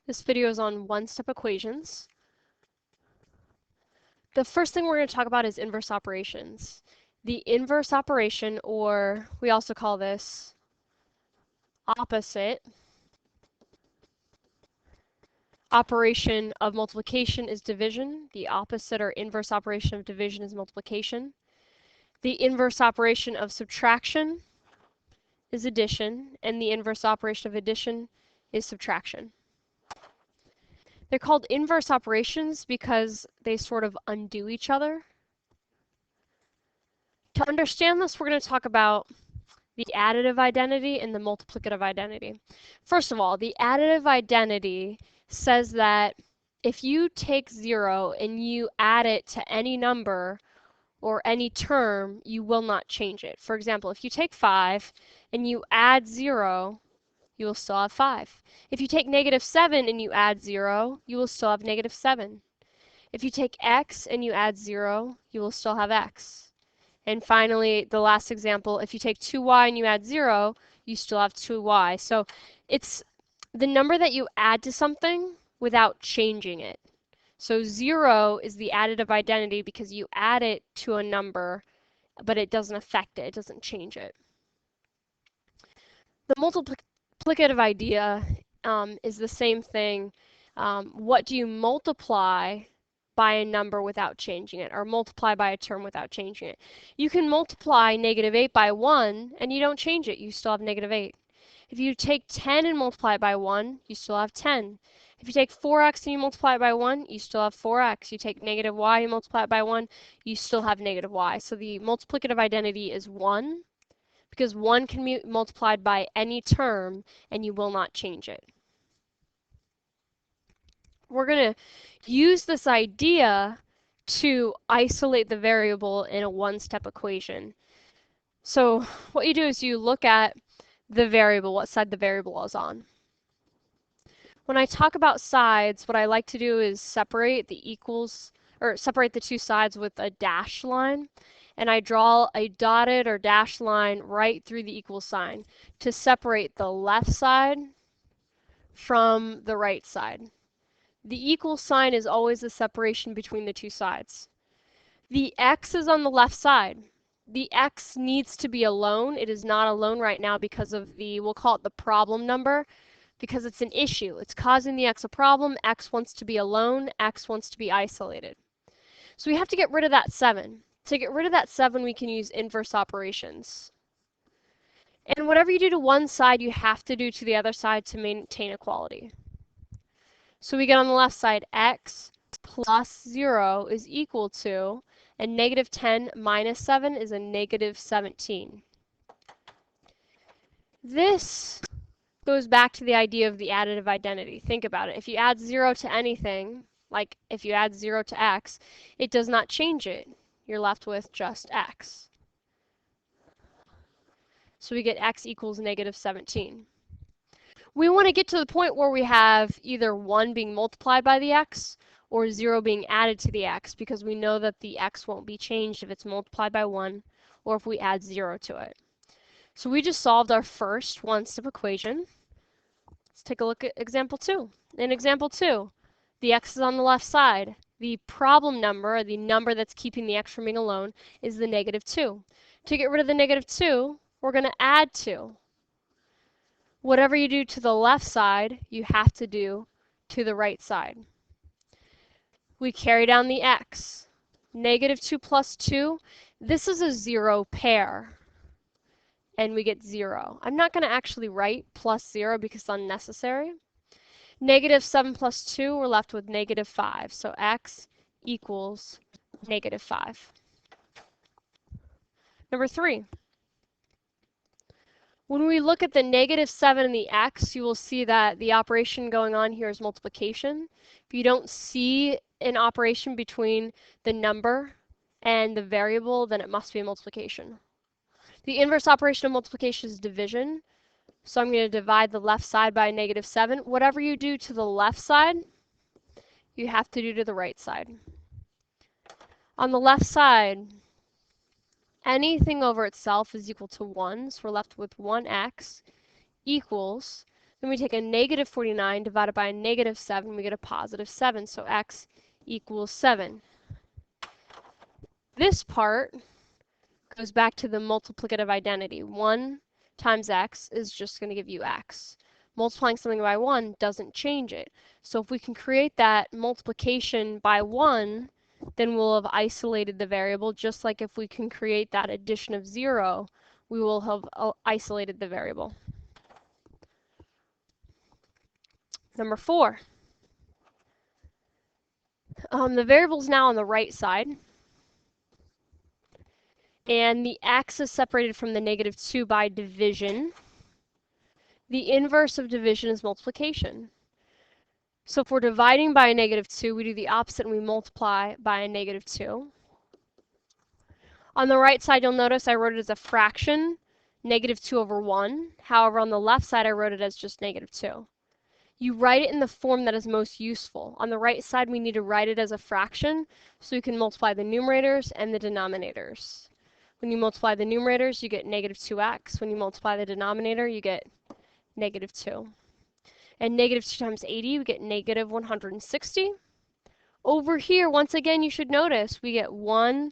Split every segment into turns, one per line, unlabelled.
This video is on one-step equations. The first thing we're going to talk about is inverse operations. The inverse operation, or we also call this opposite operation of multiplication, is division. The opposite or inverse operation of division is multiplication. The inverse operation of subtraction is addition, and the inverse operation of addition is subtraction. They're called inverse operations because they sort of undo each other. To understand this, we're going to talk about the additive identity and the multiplicative identity. First of all, the additive identity says that if you take 0 and you add it to any number or any term, you will not change it. For example, if you take 5 and you add 0, you will still have 5. If you take -7 and you add 0, you will still have -7. If you take x and you add 0, you will still have x. And finally, the last example, if you take 2y and you add 0, you still have 2y. So it's the number that you add to something without changing it. So 0 is the additive identity because you add it to a number, but it doesn't affect it. It doesn't change it. The multiplicative idea is the same thing. What do you multiply by a number without changing it, or multiply by a term without changing it? You can multiply -8 by 1 and you don't change it. You still have -8. If you take 10 and multiply it by 1, you still have 10. If you take 4x and you multiply it by 1, you still have 4x. You take -y and multiply it by 1, you still have -y. So the multiplicative identity is 1, because 1 can be multiplied by any term and you will not change it. We're going to use this idea to isolate the variable in a one-step equation. So what you do is you look at the variable, what side the variable is on. When I talk about sides, what I like to do is separate the equals, or separate the two sides with a dashed line. And I draw a dotted or dashed line right through the equal sign to separate the left side from the right side. The equal sign is always the separation between the two sides. The x is on the left side. The x needs to be alone. It is not alone right now because of the, we'll call it the problem number, because it's an issue. It's causing the x a problem. X wants to be alone. X wants to be isolated. So we have to get rid of that 7. To get rid of that 7, we can use inverse operations. And whatever you do to one side, you have to do to the other side to maintain equality. So we get on the left side, x plus 0 is equal to, and -10 minus 7 is a -17. This goes back to the idea of the additive identity. Think about it. If you add 0 to anything, like if you add 0 to x, it does not change it. You're left with just x. So we get x equals -17. We want to get to the point where we have either 1 being multiplied by the x or 0 being added to the x, because we know that the x won't be changed if it's multiplied by 1 or if we add 0 to it. So we just solved our first one-step equation. Let's take a look at example 2. In example 2, the x is on the left side. The problem number, or the number that's keeping the x from being alone, is the -2. To get rid of the -2, we're going to add 2. Whatever you do to the left side, you have to do to the right side. We carry down the x. -2 plus 2, this is a 0 pair. And we get 0. I'm not going to actually write plus 0 because it's unnecessary. -7 plus 2, we're left with -5. So x equals -5. Number 3. When we look at the -7 and the x, you will see that the operation going on here is multiplication. If you don't see an operation between the number and the variable, then it must be a multiplication. The inverse operation of multiplication is division. So I'm going to divide the left side by -7. Whatever you do to the left side, you have to do to the right side. On the left side, anything over itself is equal to 1. So we're left with 1x equals, Then we take a negative 49 divided by a negative 7, we get a positive 7, so x equals 7. This part goes back to the multiplicative identity. 1 times x is just going to give you x. Multiplying something by 1 doesn't change it. So if we can create that multiplication by 1, then we'll have isolated the variable, just like if we can create that addition of 0, we will have isolated the variable. Number 4. The variable is now on the right side, and the x is separated from the negative 2 by division. The inverse of division is multiplication. So if we're dividing by a negative 2, we do the opposite and we multiply by a negative 2. On the right side, you'll notice I wrote it as a fraction, negative 2 over 1. However, on the left side, I wrote it as just negative 2. You write it in the form that is most useful. On the right side, we need to write it as a fraction, so you can multiply the numerators and the denominators. When you multiply the numerators, you get negative 2x. When you multiply the denominator, you get negative 2. And negative 2 times 80, we get negative 160. Over here, once again, you should notice we get 1x.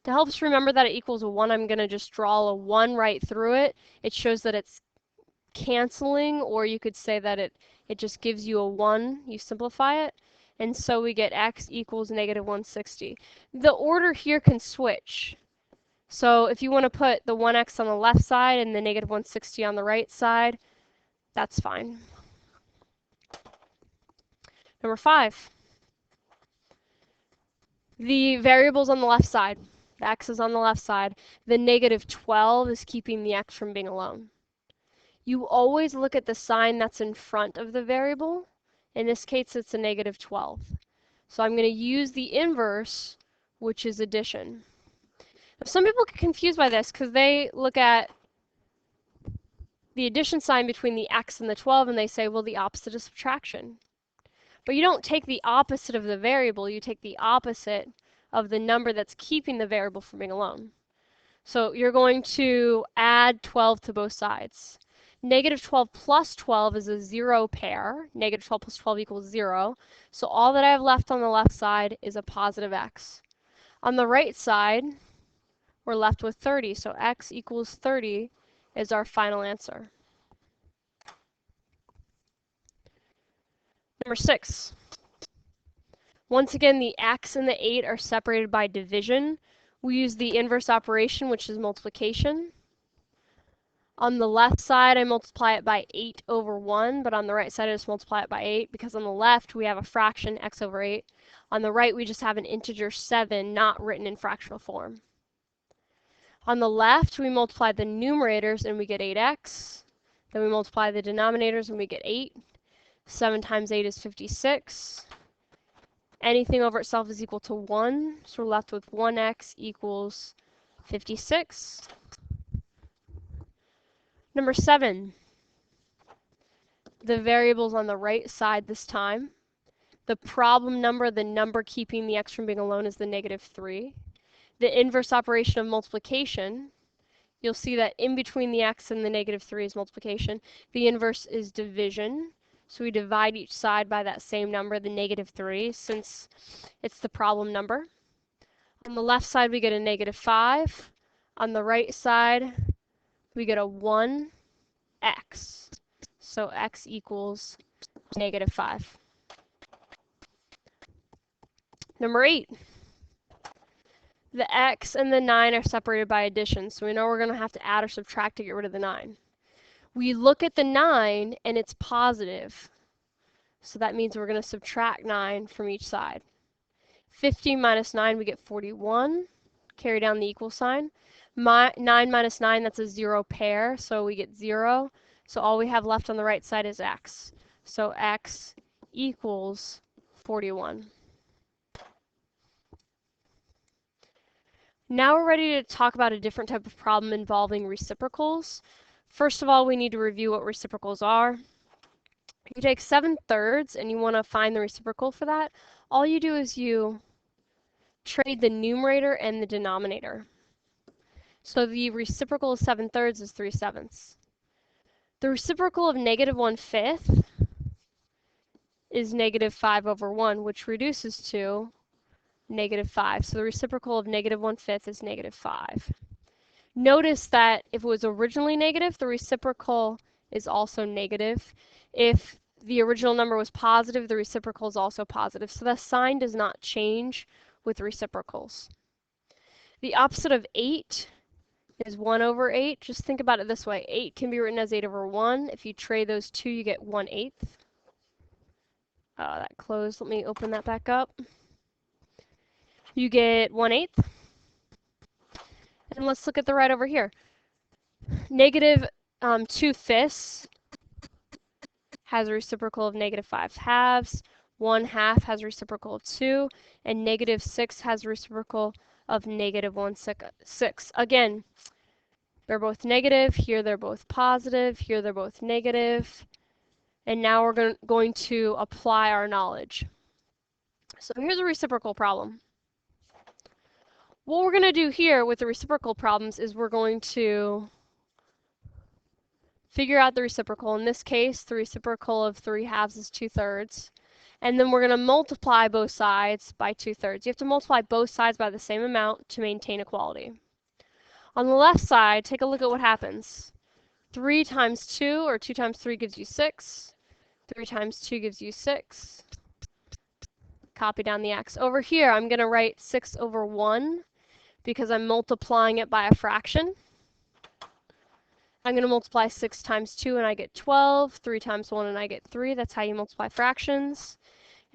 To help us remember that it equals a 1, I'm going to just draw a 1 right through it. It shows that it's canceling, or you could say that it just gives you a 1. You simplify it. And so we get x equals negative 160. The order here can switch. So if you want to put the 1x on the left side and the negative 160 on the right side, that's fine. Number 5. The variable's on the left side. The x is on the left side. The negative 12 is keeping the x from being alone. You always look at the sign that's in front of the variable. In this case, it's a negative 12. So I'm going to use the inverse, which is addition. Some people get confused by this because they look at the addition sign between the x and the 12 and they say, well, the opposite is subtraction. But you don't take the opposite of the variable, you take the opposite of the number that's keeping the variable from being alone. So you're going to add 12 to both sides. Negative 12 plus 12 is a 0 pair. Negative 12 plus 12 equals 0. So all that I have left on the left side is a positive x. On the right side, we're left with 30. So x equals 30 is our final answer. Number 6. Once again, the x and the 8 are separated by division. We use the inverse operation, which is multiplication. On the left side, I multiply it by 8 over 1, but on the right side, I just multiply it by 8, because on the left, we have a fraction, x over 8. On the right, we just have an integer 7, not written in fractional form. On the left, we multiply the numerators, and we get 8x. Then we multiply the denominators, and we get 8. 7 times 8 is 56. Anything over itself is equal to 1, so we're left with 1x equals 56. Number 7. The variable's on the right side this time. The problem number, the number keeping the x from being alone, is the negative 3. The inverse operation of multiplication, you'll see that in between the x and the negative 3 is multiplication. The inverse is division. So we divide each side by that same number, the negative 3, since it's the problem number. On the left side, we get a negative 5. On the right side, we get a 1x. So x equals negative 5. Number 8. The x and the 9 are separated by addition, so we know we're going to have to add or subtract to get rid of the 9. We look at the 9 and it's positive. So that means we're going to subtract 9 from each side. 15 minus 9, we get 41. Carry down the equal sign. 9 minus 9, that's a 0 pair, so we get 0. So all we have left on the right side is x. So x equals 41. Now we're ready to talk about a different type of problem involving reciprocals. First of all, we need to review what reciprocals are. If you take 7/3 and you want to find the reciprocal for that, all you do is you trade the numerator and the denominator. So the reciprocal of 7/3 is 3/7. The reciprocal of negative 1/5 is negative 5 over 1, which reduces to negative 5. So the reciprocal of negative 1/5 is negative 5. Notice that if it was originally negative, the reciprocal is also negative. If the original number was positive, the reciprocal is also positive. So the sign does not change with reciprocals. The opposite of 8 is 1 over 8. Just think about it this way. 8 can be written as 8 over 1. If you trade those two, you get 1/8. That closed. Let me open that back up. You get 1/8. And let's look at the right over here. Negative 2/5 has a reciprocal of negative 5/2. 1/2 has a reciprocal of 2. And negative 6 has a reciprocal of negative 1/6. Again, they're both negative. Here they're both positive. Here they're both negative. And now we're going to apply our knowledge. So here's a reciprocal problem. What we're going to do here with the reciprocal problems is we're going to figure out the reciprocal. In this case, the reciprocal of 3/2 is 2/3. And then we're going to multiply both sides by 2/3. You have to multiply both sides by the same amount to maintain equality. On the left side, take a look at what happens. 3 times 2, or 2 times 3 gives you 6. 3 times 2 gives you 6. Copy down the x. Over here, I'm going to write 6 over 1 because I'm multiplying it by a fraction. I'm going to multiply 6 times 2 and I get 12. 3 times 1 and I get 3. That's how you multiply fractions.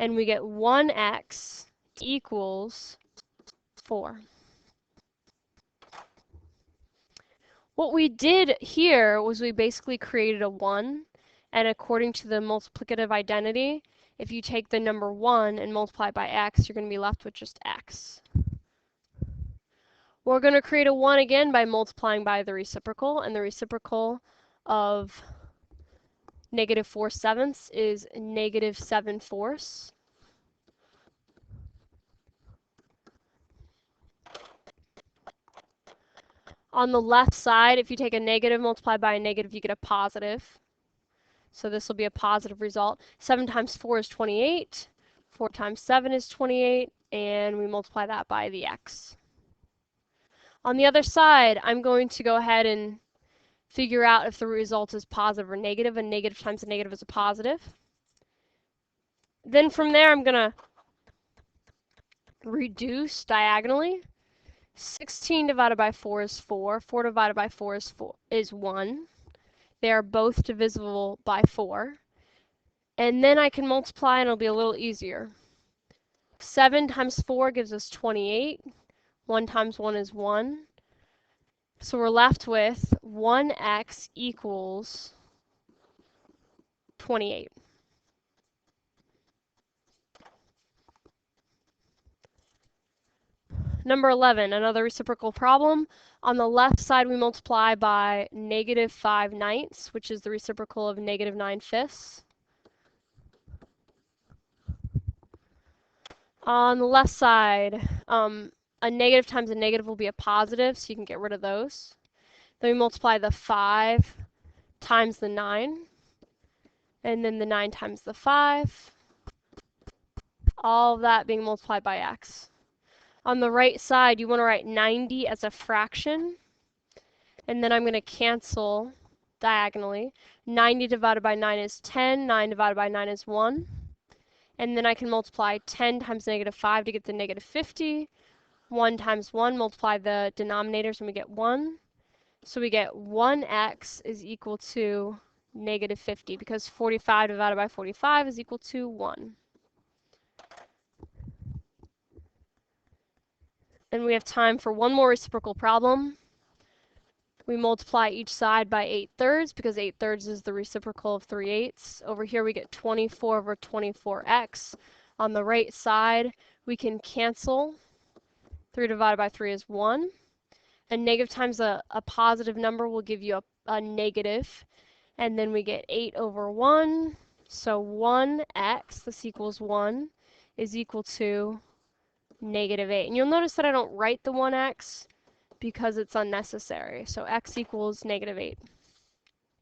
And we get 1x equals 4. What we did here was we basically created a 1. And according to the multiplicative identity, if you take the number 1 and multiply by x, you're going to be left with just x. We're going to create a 1 again by multiplying by the reciprocal, and the reciprocal of negative 4/7 is negative 7/4. On the left side, if you take a negative multiplied by a negative, you get a positive. So this will be a positive result. 7 times 4 is 28. 4 times 7 is 28. And we multiply that by the x. On the other side, I'm going to go ahead and figure out if the result is positive or negative. A negative times a negative is a positive. Then from there, I'm going to reduce diagonally. 16 divided by 4 is 4. 4 divided by 4 is 1. They are both divisible by 4. And then I can multiply and it'll be a little easier. 7 times 4 gives us 28. 1 times 1 is 1. So we're left with 1x equals 28. Number 11, another reciprocal problem. On the left side, we multiply by negative 5/9, which is the reciprocal of negative 9/5. On the left side, a negative times a negative will be a positive, so you can get rid of those. Then we multiply the 5 times the 9, and then the 9 times the 5. All of that being multiplied by x. On the right side, you want to write 90 as a fraction, and then I'm going to cancel diagonally. 90 divided by 9 is 10, 9 divided by 9 is 1. And then I can multiply 10 times negative 5 to get the negative 50. 1 times 1, multiply the denominators, and we get 1. So we get 1x is equal to negative 50, because 45 divided by 45 is equal to 1. And we have time for one more reciprocal problem. We multiply each side by 8/3 because 8/3 is the reciprocal of 3/8. Over here we get 24 over 24x. On the right side, we can cancel. 3 divided by 3 is 1. And negative times a positive number will give you a negative. And then we get 8 over 1. So 1x, this equals 1, is equal to negative 8. And you'll notice that I don't write the 1x because it's unnecessary. So x equals negative 8.